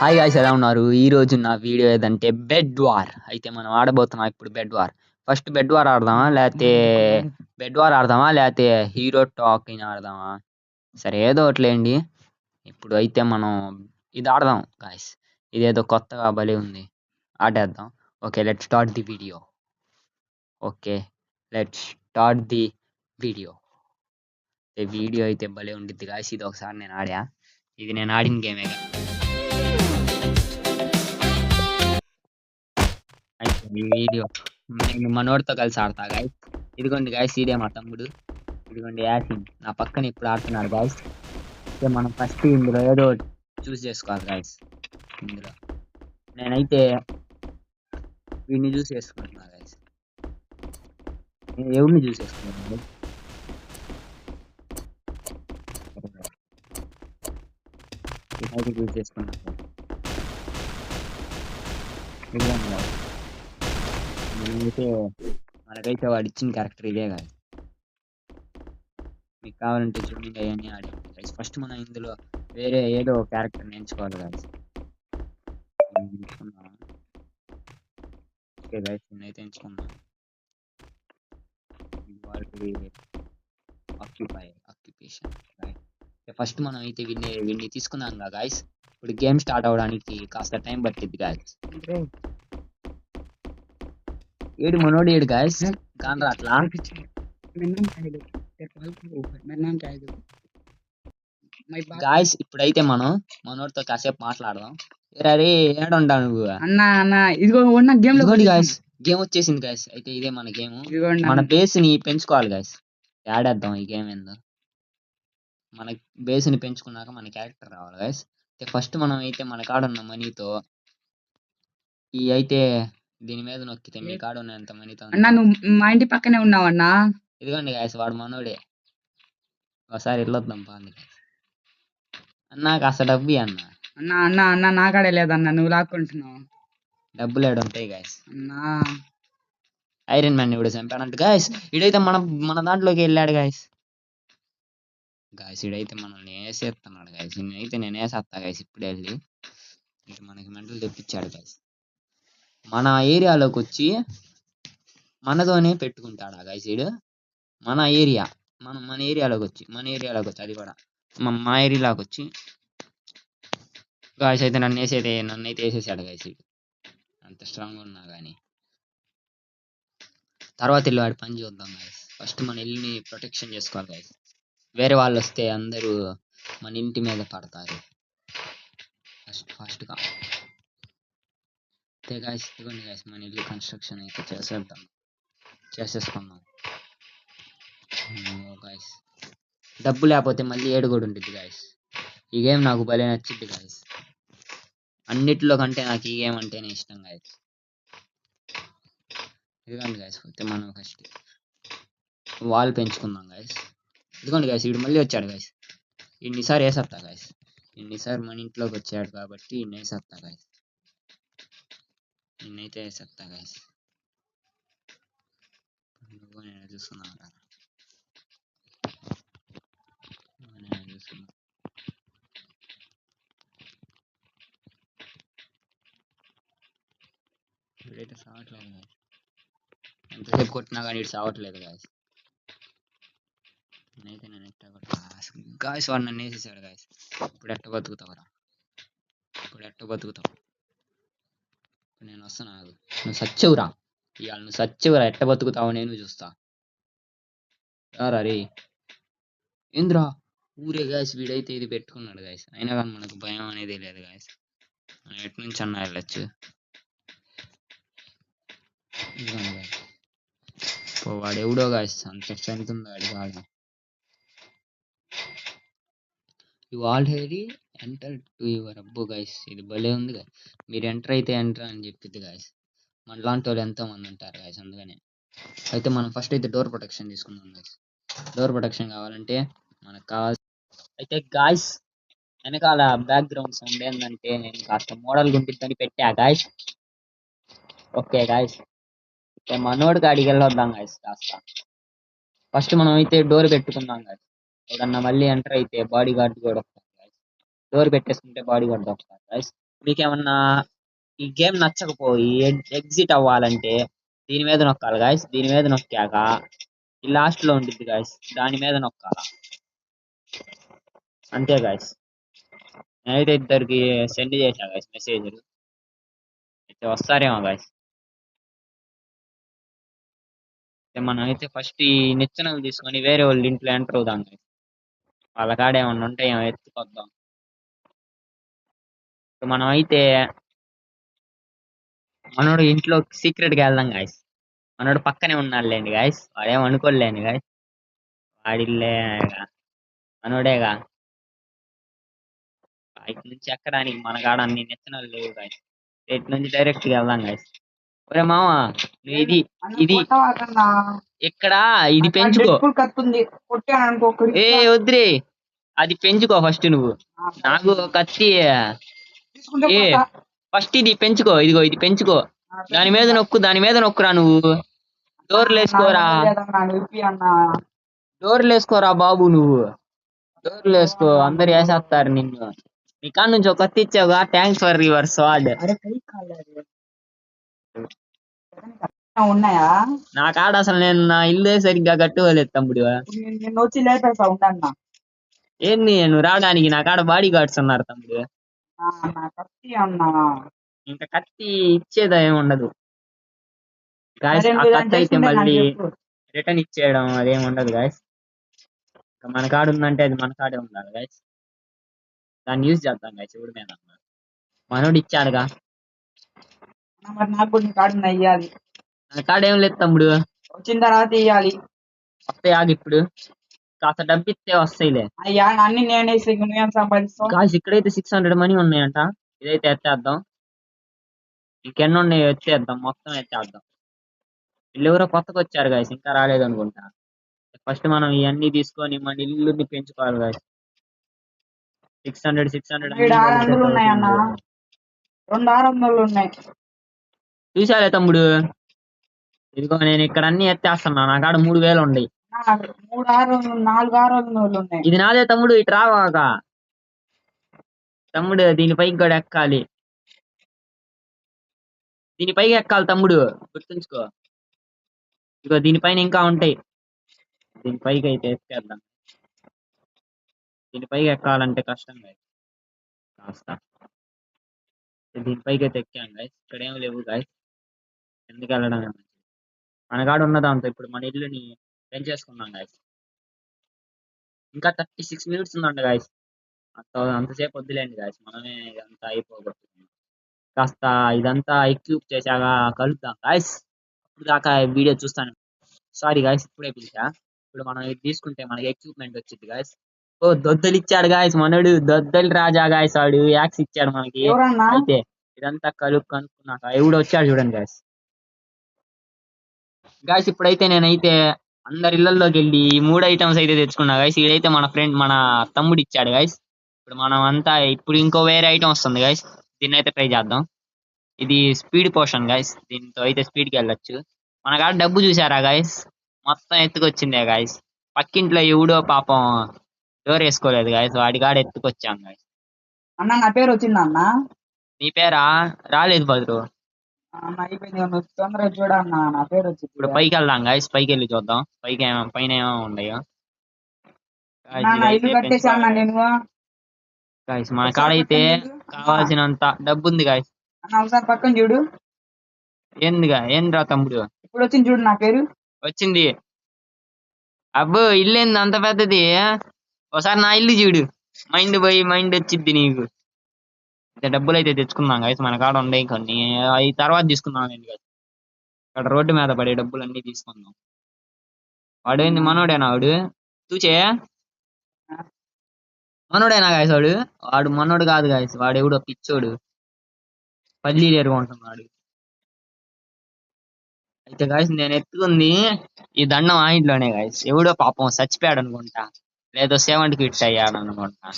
Hi guys, ఎలా ఉన్నారు? ఈ రోజు నా వీడియో ఏదంటే బెడ్ వార్. అయితే మనం ఆడబోతున్నాం ఇప్పుడు bed war. First bed war ఆడదామా లేకపోతే హీరో టాకింగ్ ఆడదామా? సరే, ఏదో ఒకటిలేండి. ఇప్పుడు అయితే మనం ఇది ఆడదాం గాయ్స్. ఇదేదో కొత్తగా భలే ఉంది, ఆడేద్దాం. Okay, let's start the video. Okay, let's start the video. ఈ వీడియో అయితే భలే ఉండిద్ది గాయ్స్. ఇది ఒకసారి నేను ఆడా, ఇది నేను ఆడిన గేమే. అయితే ఈ వీడియో నేను మనోడితో కలిసి ఆడతా గాయస్. ఇదిగోండి గాయస్, ఇదే మా తమ్ముడు. ఇదిగోండి యాసిన్ నా పక్కన ఇప్పుడు ఆడుతున్నాడు గాయస్. అయితే మనం ఫస్ట్ ఇందులో ఏదో చూస్ చేసుకోవాలి గాయస్. ఇందులో నేనైతే వీడిని చూస్ చేసుకుంటున్నా గాయస్. నేను ఎవరిని చూస్ చేసుకున్నాను? నేనైతే చూస్ చేసుకున్నాను. ఇదిగోండి guys. నేనైతే మనకైతే వాడు ఇచ్చిన క్యారెక్టర్ ఇదే గాయస్. మీకు కావాలంటే జూమింగ్ అవన్నీ ఆడండి గైస్. ఫస్ట్ మనం ఇందులో వేరే ఏదో క్యారెక్టర్ ఎంచుకోవాలి గైస్. ఓకే గైస్, నేనైతే ఎంచుకున్నా. ఆక్యుపేషన్. ఫస్ట్ మనం అయితే వీడిని తీసుకున్నాం కదా గైస్. ఇప్పుడు గేమ్ స్టార్ట్ అవడానికి కాస్త టైం పట్టింది గాయస్. ఏడు మనోడు ఏడు గాయస్, కానరా అట్లా. గాయస్ ఇప్పుడైతే మనం మనోడితో కాసేపు మాట్లాడదాం. రే ఏడుంటా నువ్వు? అన్న ఇదిగో ఉన్న గేమ్ లో గాయస్, గేమ్ వచ్చేసింది గాయస్. అయితే ఇదే మన గేమ్. మన బేస్ ని పెంచుకోవాలి గాయస్. ఆడేద్దాం ఈ గేమ్ ఏందో. మన బేస్ ని పెంచుకున్నాక మన క్యారెక్టర్ రావాలి గాయస్. ఫస్ట్ మనం అయితే మన కాడ ఉన్న మనీతో ఈ అయితే దీని మీద నొక్కితే మీ కాడ ఉన్నంత మనీతో అన్న నువ్వు మా ఇంటి పక్కనే ఉన్నావన్నా. ఇదిగోండి గాయస్, వాడు మనోడే. ఒకసారి వెళ్ళొద్దాం పాంది. అన్నా కాస్త డబ్బు అన్న. అన్న అన్న అన్న నా కాడే లేదన్న, నువ్వు లాక్కుంటున్నావు. డబ్బులు ఏడు ఉంటాయి గాయస్. అన్నా ఐరన్ మ్యాన్ ఇవిడ చంపాడంట గాయస్. ఇడైతే మన దాంట్లోకి వెళ్ళాడు గాయస్. ఇడైతే మనల్ని వేసేస్తున్నాడు గాయస్. నేను వేసేస్తా గాయస్ ఇప్పుడే వెళ్ళి. ఇటు మనకి మెంటలు తెప్పించాడు గాయస్. మన ఏరియాలోకి వచ్చి మనతోనే పెట్టుకుంటాడా గాయస్ వీడు. మన ఏరియాలోకి వచ్చి అది కూడా మా ఏరియాలోకి వచ్చి గాయస్ అయితే నన్నైతే వేసేసాడు గాయస్ వీడు. అంత స్ట్రాంగ్ ఉన్నా కానీ తర్వాత వెళ్ళి వాడి పని చూద్దాం గాయస్. ఫస్ట్ మన ఇల్లుని ప్రొటెక్షన్ చేసుకోవాలి గాయస్. వేరే వాళ్ళు వస్తే అందరూ మన ఇంటి మీద పడతారు. ఫాస్ట్గా అంతే గాయస్. ఇదిగోండి గాయస్, మన ఇల్లు కన్స్ట్రక్షన్ అయితే చేసేసుకున్నాం గాయస్. డబ్బు లేకపోతే మళ్ళీ ఏడుగోడు ఉంటుంది గాయస్. ఈ గేమ్ నాకు భలే నచ్చింది గాయస్. అన్నిటిలో కంటే నాకు ఈ గేమ్ అంటేనే ఇష్టం గాయస్. ఇదిగోండి గాయస్, అయితే మనం ఫస్ట్ వాల్ పెంచుకుందాం గాయస్. ఇదిగోండి గాయస్, వీడు మళ్ళీ వచ్చాడు గాయస్. ఇన్నిసారి వేసేస్తా గాయస్. ఇన్నిసారి మన ఇంట్లోకి వచ్చాడు కాబట్టి వేసేస్తా గాయస్. నిన్నైతే వేసేస్తా గాయస్. నువ్వు నేను చూస్తున్నా. వీడైతే సావట్లేదు గాయస్. ఎంతసేపు కొట్టినా కానీ ఇటు సావట్లేదు గాయస్. నేను ఎట్ట కొట్టా గాయస్. వాడు నన్ను వేసేసాడు గాయస్. ఇప్పుడు ఎట్ట బతుకుతావురా? నేను వస్తున్నా. నువ్వు సచ్చెవురా, ఇవాళ నువ్వు సచ్చెవురా. ఎట్ట బతుకుతావో నేను చూస్తా. రే ఏంద్రా ఊరే గాయస్. వీడైతే ఇది పెట్టుకున్నాడు గాయస్. అయినా కానీ మనకు భయం అనేది లేదు గాయస్. మనం ఎటు నుంచి అన్నా వెళ్ళచ్చు. వాడు ఎవడో గాయస్, అంత స్ట్రెంత్ ఉంది వాడి కాదు. You already enter to your అబ్బో గాయస్. ఇది భలే ఉంది గాయస్. మీరు ఎంటర్ అయితే ఎంటర్ అని చెప్పిద్ది గాయస్. మన లాంటి వాళ్ళు ఎంతో మంది ఉంటారు గాయస్. అందుకనే అయితే మనం ఫస్ట్ అయితే డోర్ ప్రొటెక్షన్ తీసుకుందాం గాయస్. డోర్ ప్రొటెక్షన్ కావాలంటే మనకు కావాలి. అయితే గాయస్, వెనకాల బ్యాక్గ్రౌండ్ సౌండ్ ఏంటంటే నేను కాస్త మోడల్ గుంటిద్దని పెట్టా గాయస్. ఓకే గాయస్, మనోడు కాడికి వెళ్ళొద్దాం గాయస్. కాస్త ఫస్ట్ మనం అయితే డోర్ పెట్టుకుందాం గాయస్. ఎవడన్నా మళ్ళీ ఎంటర్ అయితే బాడీ గార్డ్ కూడా వస్తారు గాయస్. డోర్ పెట్టేసుకుంటే బాడీ గార్డ్ వస్తారు గాయస్. మీకేమన్నా ఈ గేమ్ నచ్చకపోయి ఎగ్జిట్ అవ్వాలంటే దీని మీద నొక్కాలి గాయస్. దీని మీద నొక్కాక ఈ లాస్ట్ లో ఉంటుంది గాయస్, దాని మీద నొక్కాల. అంతే గాయస్. నేనైతే ఇద్దరికి సెండ్ చేశా గాయస్ మెసేజ్. అయితే వస్తారేమో గాయస్. మనం అయితే ఫస్ట్ ఈ నిచ్చెనలు తీసుకొని వేరే వాళ్ళ ఇంట్లో ఎంటర్ అవుదాం guys. వాళ్ళ కాడ ఏమన్నా ఉంటాయేమో ఎత్తుకొద్దాం. సో మనం అయితే మనోడు ఇంట్లో సీక్రెట్ గా వెళ్దాం గాయస్. మనోడు పక్కనే ఉన్నాడులేండి గాయస్, వాడేం అనుకోలేండి గాయస్. వాడిల్లే మనోడేగా. ఇటు నుంచి ఎక్కడానికి మన కాడ అన్ని నిచ్చెనలు లేవు గాయస్. ఇటు నుంచి డైరెక్ట్ గా వెళ్దాం గాయస్. ఒరే మామ, నువ్వు ఇది ఇది కొట్టవాకన్నా. ఇక్కడ ఇది పెంచుకో. డెడ్పూల్ కత్తుంది, కొట్టాను అనుకో ఏ వద్దురే, అది పెంచుకో ఫస్ట్ నువ్వు. నాకు కత్తి తీసుకుంటే ఏ కొడతా. ఫస్ట్ ఇది పెంచుకో. ఇదిగో ఇది పెంచుకో. దాని మీద నొక్కు, దాని మీద నొక్కురా నువ్వు. డోర్లు వేసుకోరా, డోర్లు వేసుకోరా బాబు నువ్వు. డోర్లు వేసుకో, అందరు వేసేస్తారు నిన్ను. నీ కాడ నుంచి ఒక కత్తి ఇచ్చావుగా, థ్యాంక్స్ ఫర్ యువర్ స్వాడ్. ఉన్నాయా? నా కాడ అసలు నేను నా ఇల్లు సరిగ్గా కట్టుకోలేదు తమ్ముడు. నిన్ను వచ్చి లేపేస్తా ఉండన్నా. ఏంది నువ్వు రావడానికి? నా కాడ బాడీ గార్డ్స్ ఉన్నారు తమ్ముడు. నా కత్తి అన్నా. ఇంకా కత్తి ఇచ్చేదా ఏమి ఉండదు గాయస్. సరే, ఆ మీరు కత్తి అయితే చేసుకుంటే నాకు మళ్ళీ చెప్పు. రిటర్న్ ఇచ్చేయడం అదేమి ఉండదు గాయస్. మన కాడ ఉందంటే అది మన కాడే ఉండాలి గాయస్. దాన్ని యూజ్ చేద్దాం గాయస్. ఎవడి మీద మనోడు ఇచ్చాడుగా. మరి నాకు కూడా నీ కాడు ఇయ్యాలి. నా కాడ ఏం లేదు తమ్ముడు. వచ్చిన తర్వాత ఇయ్యాలి. వస్తాయి ఆగి, ఇప్పుడు కాస్త డబ్బు ఇస్తే వస్తాయిలే. అయ్యా అన్ని నేనేసి నువ్వేం సంపాదిస్తావు? గాయస్ ఇక్కడైతే 600 మనీ ఉన్నాయంట. ఇదైతే ఎత్తేద్దాం. ఇంకెన్ని ఉన్నాయి ఎత్తేద్దాం, మొత్తం ఎత్తేద్దాం. వీళ్ళు ఎవరో కొత్తగా వచ్చారు గాయస్, ఇంకా రాలేదు అనుకుంటా. ఫస్ట్ మనం ఇవన్నీ తీసుకొని మన ఇల్లుని పెంచుకోవాలి గాయస్. 600 ఇక్కడ 600 ఉన్నాయన్న. 2600 ఉన్నాయి. చూసాలే తమ్ముడు. ఇదిగో నేను ఇక్కడ అన్ని ఎత్తేస్తున్నా. నా కాడ 3000 ఉన్నాయి. 400 ఉన్నాయి. ఇది నాదే తమ్ముడు, ఇటు రావాగా తమ్ముడు. దీనిపైకి కూడా ఎక్కాలి, దీనిపైకి ఎక్కాలి తమ్ముడు, గుర్తుంచుకో. ఇదిగో దీనిపైన ఇంకా ఉంటాయి. దీనిపైకి అయితే ఎక్కేద్దాం. దీనిపైకి ఎక్కాలంటే కష్టం గాయస్ కాస్త. దీనిపైకి అయితే ఎక్కాం గాయస్. ఇక్కడ ఏం లేవు గాయస్, ఎందుకు వెళ్ళడం. మన కాడ ఉన్న దాంతో ఇప్పుడు మన ఇల్లుని పెంచేసుకున్నాం గాయస్. ఇంకా 36 minutes ఉందంట గాయస్. అంతసేపు వద్దులేండి గాయస్, మనమే ఇదంతా అయిపోగొట్టుకున్నాం. కాస్త ఇదంతా ఎక్యూప్ చేశాక కలుద్దాం గాయస్. ఇప్పుడు దాకా వీడియో చూస్తాను. సారీ గాయస్, ఇప్పుడే పిలిచా. ఇప్పుడు మనం ఇది తీసుకుంటే మనకి ఎక్విప్మెంట్ వచ్చింది గాయస్. ఓ దొద్దలు ఇచ్చాడు గాయస్ మనోడు, దొద్దలు రాజా గాయస్. వాడు యాక్స్ ఇచ్చాడు మనకి. ఎవరన్నా? అయితే ఇదంతా కనుక్కున్నాక ఎవడు వచ్చాడు చూడండి గాయస్. గాయస్ ఇప్పుడైతే నేనైతే అందరి ఇళ్లలోకి వెళ్ళి ఈ 3 ఐటమ్స్ అయితే తెచ్చుకున్నా గాయస్. ఇదైతే మన ఫ్రెండ్, మన తమ్ముడు ఇచ్చాడు గాయస్. ఇప్పుడు మనం అంతా ఇప్పుడు ఇంకో వేరే ఐటమ్ వస్తుంది గాయస్. దీన్ని అయితే ట్రై చేద్దాం. ఇది స్పీడ్ పోషన్ గాయస్. దీంతో అయితే స్పీడ్ కి వెళ్ళొచ్చు. మన కాడ డబ్బు చూసారా గాయస్, మొత్తం ఎత్తుకొచ్చిందే గాయస్. పక్కింట్లో ఎవడో పాపం డోర్ వేసుకోలేదు గాయస్, వాడి కాడ ఎత్తుకొచ్చాం గాయస్. అన్న నా పేరు వచ్చిందా అన్న? నీ పేరా? రాలేదు బదులు. అయిపోయింది. తొందరగా చూడన్నా, నా పేరు వచ్చింది. ఇప్పుడు పైకి వెళ్దాం గాయస్, పైకి వెళ్ళి చూద్దాం పైకి పైన ఏమో ఉన్నాయో. ఇల్లు కట్టేసాను నేను. గాయస్ మన కాడ అయితే కావాల్సినంత డబ్బు ఉంది గాయస్. అన్న ఒకసారి పక్కన చూడు. ఏంద్రా తమ్ముడు? ఇప్పుడు వచ్చింది చూడు నా పేరు. వచ్చింది. అబ్బో ఇల్లు ఏంది అంత పెద్దది? ఒకసారి నా ఇల్లు చూడు. మైండ్ పోయి మైండ్ వచ్చిద్ది నీకు. డబ్బులు అయితే తెచ్చుకుందాం గాయస్, మన కాడ ఉండే కొన్ని. అవి తర్వాత తీసుకుందాం అండి గాయస్. ఇక్కడ రోడ్డు మీద పడే డబ్బులు అన్ని తీసుకుందాం. వాడేంది మనోడేనా? వాడు చూచే మనోడేనా గాయస్? వాడు మనోడు కాదు గాయస్, వాడు ఎవడో పిచ్చోడు, పల్లీలు ఎరుగుంటున్నాడు. అయితే గాయస్ నేను ఎత్తుకుంది ఈ దండం ఆ ఇంట్లోనే గాయస్. ఎవడో పాపం చచ్చిపోయాడు అనుకుంటా, లేదో 70 ఫిట్స్ అయ్యాడు అనుకుంటా.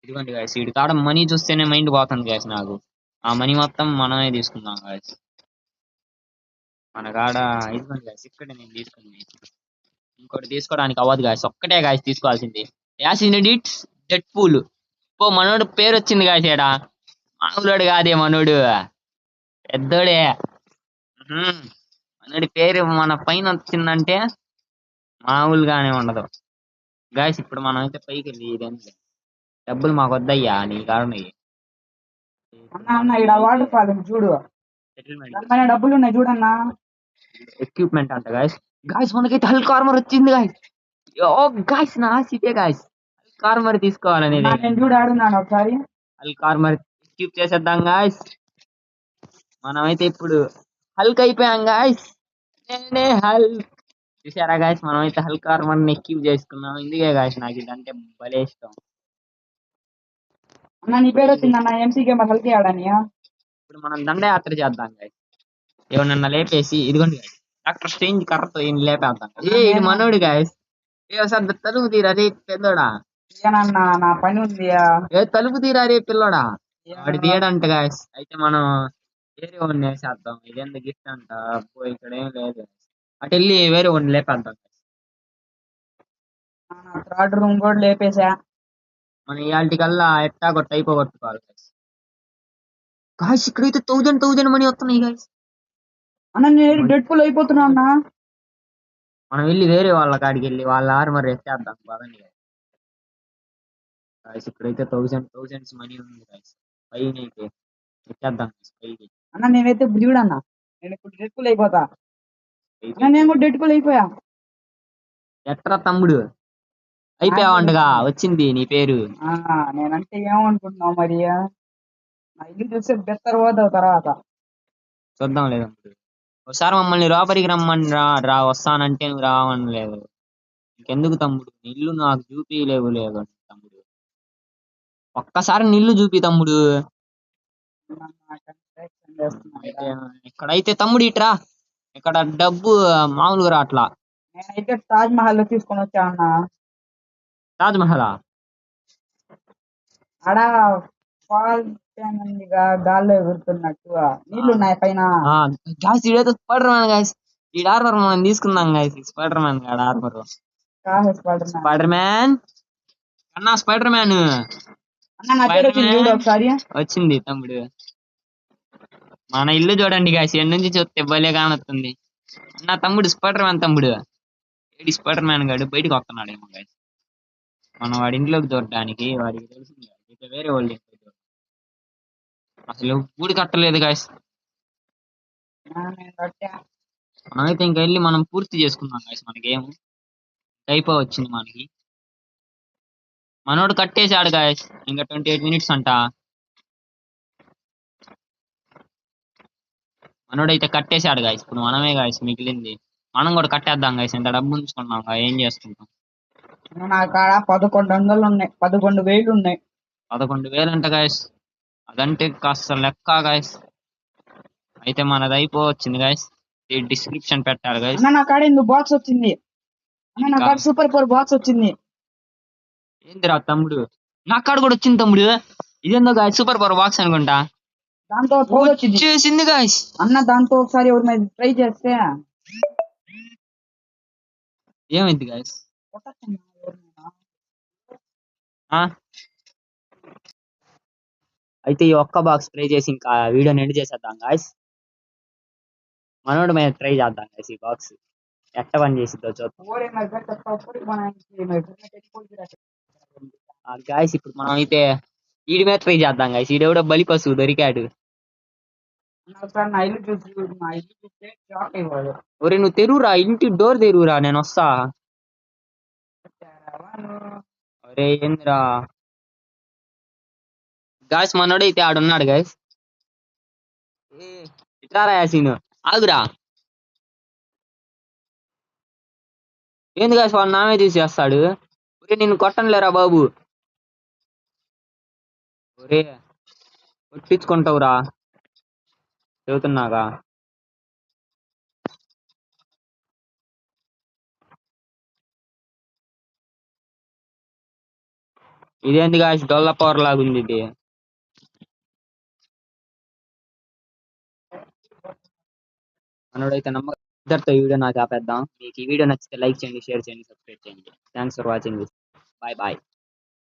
ఇదిగోండి గాయస్, వీడి కాడ మనీ చూస్తేనే మైండ్ పోతుంది గాయస్ నాకు. ఆ మనీ మొత్తం మనమే తీసుకుందాం గాయస్. మన కాడ ఇదిగోండి గాయస్, ఇక్కడ నేను తీసుకుంది. ఇంకోటి తీసుకోవడానికి అవ్వదు గాయస్, ఒక్కటే గాయస్ తీసుకోవాల్సింది. యాసిన్ డిట్స్ డెడ్ పూల్. మనోడు పేరు వచ్చింది గాయస్. మామూలుడు కాదే మనోడు, పెద్దోడే. ఉహుం. మనోడి పేరు మన పైన వచ్చిందంటే మామూలుగానే ఉండదు. గాయస్ ఇప్పుడు మనం అయితే పైకి వెళ్ళి ఇదేంటి డబ్బులు మాకు వద్దయ్యా నీ కారణం అన్న అన్న ఇక్కడ వాటర్ ఫాల్ ఉంది చూడు, దానిపైన డబ్బులు ఉన్నాయి చూడన్నా. ఎక్విప్మెంట్ అంట గాయస్. గాయస్ మనకైతే హల్క్ ఆర్మర్ వచ్చింది గాయస్. ఓ గాయస్ నా సిటే గాయస్, హల్క్ ఆర్మర్ తీసుకోవాలనేది. అన్నా నేను చూడు ఆడున్నాను ఒకసారి. హల్క్ ఆర్మర్ ఎక్విప్ చేసేద్దాం గాయస్. మనమైతే ఇప్పుడు హల్క్ అయిపోయాం గాయస్. నేనే హల్క్. చూసారా గాయస్, మనమైతే హల్క్ ఆర్మర్ ని ఎక్విప్ చేసుకున్నాం. ఇందుకే గాయస్ నాకు ఇదంటే భలే ఇష్టం. అన్న నీ పేరు వచ్చింది అన్న, ఎంసీ గేమర్ హల్కి ఆడని. ఇప్పుడు మనం దండయాత్ర చేద్దాం గాయస్. ఎవరన్నా లేపేసి ఇదిగోండి guys, డాక్టర్ స్ట్రేంజ్ కర్రతో ఈయన లేపేద్దాం. ఇది మనోడు గాయస్. ఏ ఒకసారి తలుపు తీరా రే పెద్దోడా. ఏనన్నా నా పని ఉంది. ఏ తలుపు తీరా రే పిల్లోడా. వాడి తీయడంట గాయస్. అయితే మనం వేరే వాడిని వేసేద్దాం. ఇదేంత గిఫ్ట్ అంట. అబ్బో ఇక్కడ ఏం లేదు. అటు వెళ్ళి వేరే వాడిని లేపేద్దాం. థర్డ్ రూమ్ కూడా లేపేసా. మనం ఇవాళ కల్లా ఎట్టా కొట్ట అయిపోగొట్టుకోవాలి గాయస్. గాయస్ ఇక్కడైతే 1000 మనీ వస్తున్నాయి గాయస్. అన్న నేను డెడ్ ఫుల్ అయిపోతున్నా అన్న. మనం వెళ్ళి వేరే వాళ్ళ కాడికి వెళ్ళి వాళ్ళ ఆర్మర్ ఎత్తేద్దాం పదండి గాయస్. ఇక్కడైతే థౌజండ్స్ మనీ ఉంది గాయస్. పైన అయితే ఎత్తేద్దాం పైకి. అన్న నేనైతే బ్రీడ్ అన్న, నేను ఇప్పుడు డెడ్ ఫుల్ అయిపోతా. అన్న నేను కూడా డెడ్ ఫుల్ అయిపోయా. ఎట్రా తమ్ముడు అయిపోయావంటగా, వచ్చింది నీ పేరు. నేనంటే ఏమనుకుంటున్నావు మరి, నా ఇల్లు చూస్తే బెత్తర్ పోతావు తర్వాత. చూద్దాం లేదు ఒకసారి మమ్మల్ని లోపలికి రమ్మని రా వస్తానంటే నువ్వు రావని లేదు. ఇంకెందుకు తమ్ముడు, ఇల్లు నాకు చూపిలేవు లేదు తమ్ముడు. ఒక్కసారి నిల్లు చూపి తమ్ముడు. ఇక్కడైతే తమ్ముడు ఇట్రా, ఇక్కడ డబ్బు మామూలుగా రాట్లా. నేనైతే తాజ్ మహల్ తీసుకొని వచ్చా అన్న. తాజ్ మహలా ఆడ ఫాల్ గాల్లో ఎగురుతున్నట్టు నీళ్లు ఉన్నాయి పైన. గాయస్ ఈడైతే స్పైడర్ మ్యాన్ గాయస్. ఈ ఆర్మర్ మనం తీసుకుందాం గాయస్. స్పైడర్ మ్యాన్ గాడ ఆర్మర్. స్పైడర్ మ్యాన్ అన్నా, స్పైడర్ మ్యాన్ ఒకసారి వచ్చింది తమ్ముడు. మన ఇల్లు చూడండి గాయస్, ఎన్ని నుంచి చూస్తే భలే కానొస్తుంది. నా తమ్ముడు స్పైడర్ మ్యాన్ తమ్ముడు. ఏడి స్పైడర్ మ్యాన్ గాడు బయటకు వస్తున్నాడేమో గాయస్. మనం వాడి ఇంట్లోకి దూరడానికి వాడికి తెలిసింది. ఇక వేరే వాళ్ళు ఇంట్లో అసలు గూడి కట్టలేదు గాయస్. మనమైతే ఇంక వెళ్ళి మనం పూర్తి చేసుకున్నాం గాయస్. మనకి ఏం అయిపోవచ్చింది మనకి. మనోడు కట్టేశాడు గాయస్. ఇంకా 28 minutes అంట. మనోడైతే కట్టేశాడు గాయస్. ఇప్పుడు మనమే గాయస్ మిగిలింది. మనం కూడా కట్టేద్దాం గాయస్. ఇంత డబ్బు ఉంచుకున్నాం, ఏం చేసుకుంటాం. నా కాడ 1100 ఉన్నాయి, 11,000 ఉన్నాయి. 11,000 అంట గాయస్. అదంటే కాస్త లెక్క గాయస్. అయితే మనది అయిపోవచ్చింది గాయస్. ఈ డిస్క్రిప్షన్ పెట్టాలి గాయస్. నా కాడ ఇందుకు బాక్స్ వచ్చింది. నా కాడ సూపర్ 4 బాక్స్ వచ్చింది. ఏందిరా తమ్ముడు, నా కాడ కూడా వచ్చింది తమ్ముడు. ఇదేందో గాయస్ సూపర్ పవర్ బాక్స్ అనుకుంటా. దాంతో వచ్చేసింది గాయస్. అన్న దాంతో ఒకసారి ఎవరి మీద ట్రై చేస్తే ఏమైంది గాయస్. అయితే ఈ ఒక్క బాక్స్ ట్రై చేసి ఇంకా వీడియోని ఎండ్ చేసేద్దాం గాయస్. మనోడి మీద ట్రై చేద్దాం గాయస్. ఈ బాక్స్ ఎట్ట పని చేసిద్దో చూద్దాం గాయస్. ఇప్పుడు మనం అయితే వీడి మీద ట్రై చేద్దాం గాయస్. ఈడెవడో బలి పశువు దొరికాడు. ఒరే నువ్వు తెరువురా, ఇంటి డోర్ తెరువురా, నేను వస్తా. అరే ఏందిరా గాయస్, మనోడైతే ఆడున్నాడు గాయస్. ఇట్రారా యాసీను, ఆగురా. ఏంది గాయస్ వాడు నామే తీసేస్తాడు. ఒరే నిన్ను కొట్టనులేరా బాబు. ఒరే కొట్టించుకుంటావురా చెబుతున్నాగా. ఇదేంది గాయస్ డొల్ల పవర్ లాగుంది ఇది. మనోడైతే నమ్మకం. ఇద్దరితో ఈ వీడియో నాకు ఆపేద్దాం. మీకు ఈ వీడియో నచ్చితే లైక్ చేయండి, షేర్ చేయండి, సబ్స్క్రైబ్ చేయండి. Thanks for watching this. Bye bye.